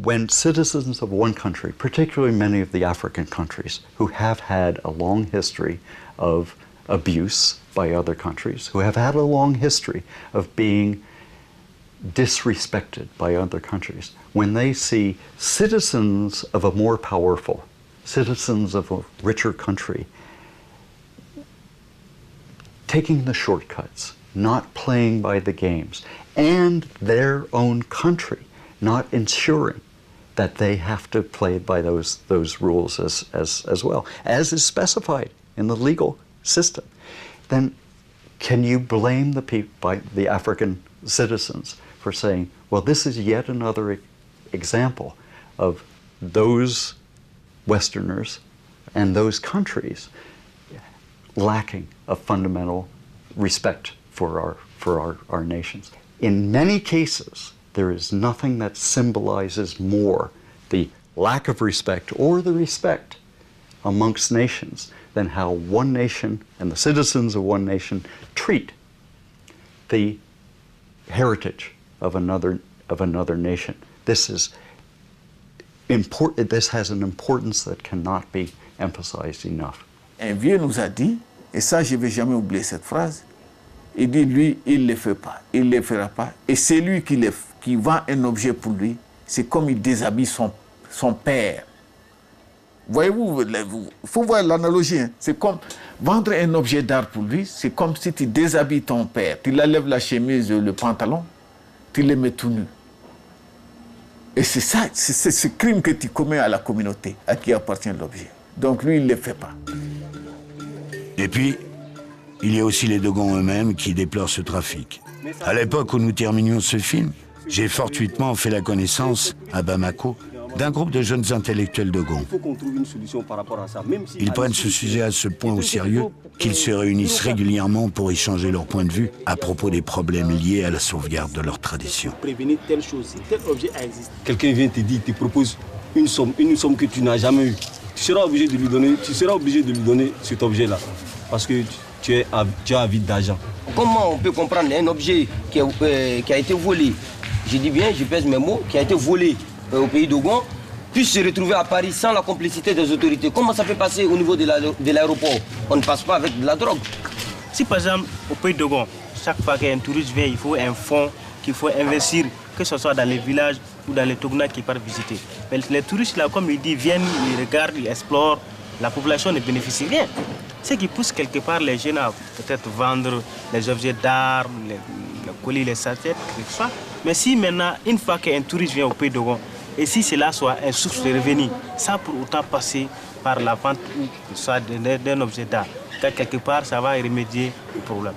when citizens of one country, particularly many of the African countries, who have had a long history of abuse by other countries, who have had a long history of being disrespected by other countries, when they see citizens of a more powerful, citizens of a richer country taking the shortcuts, not playing by the games, and their own country not ensuring that they have to play by those rules as well, as is specified in the legal system, then can you blame the African citizens for saying, well, this is yet another example of those Westerners and those countries lacking a fundamental respect for our nations? In many cases, there is nothing that symbolizes more the lack of respect or the respect amongst nations than how one nation and the citizens of one nation treat the heritage of another nation. This is important. This has an importance that cannot be emphasized enough. Un vieux nous a dit, et ça je ne vais jamais oublier cette phrase, il dit lui, il ne le fait pas, il ne le fera pas, et c'est lui qui vend un objet pour lui, c'est comme il déshabille son père. Voyez-vous, il faut voir l'analogie, hein? C'est comme vendre un objet d'art pour lui, c'est comme si tu déshabilles ton père, tu l'enlèves la chemise, le pantalon, tu le mets tout nu. Et c'est ça, c'est ce crime que tu commets à la communauté à qui appartient l'objet. Donc lui, il ne le fait pas. Et puis, il y a aussi les Dogons eux-mêmes qui déplorent ce trafic. À l'époque où nous terminions ce film, j'ai fortuitement fait la connaissance, à Bamako, d'un groupe de jeunes intellectuels Dogons. Ils prennent ce sujet à ce point au sérieux qu'ils se réunissent régulièrement pour échanger leur point de vue à propos des problèmes liés à la sauvegarde de leur tradition. Quelqu'un vient te dire, te propose une somme que tu n'as jamais eue. Tu seras obligé de lui donner cet objet-là, parce que tu as avide d'argent. Comment on peut comprendre un objet qui a été volé, je dis bien, je pèse mes mots, qui a été volé au pays d'Ogon, puisse se retrouver à Paris sans la complicité des autorités? Comment ça peut passer au niveau de l'aéroport? On ne passe pas avec de la drogue. Si par exemple, au pays d'Ogon, chaque fois qu'un touriste vient, il faut un fonds qu'il faut investir, que ce soit dans les villages ou dans les Togona qui partent visiter. Mais les touristes, là, comme il dit, viennent, ils regardent, ils explorent, la population ne bénéficie rien. Ce qui pousse quelque part les jeunes à peut-être vendre les objets d'art, les colis, les satellites, quelque chose. Mais si maintenant, une fois qu'un touriste vient au pays d'Ogon, et si cela soit une source de revenus, sans pour autant passer par la vente ou soit d'un objet d'art, quelque part, ça va remédier au problème.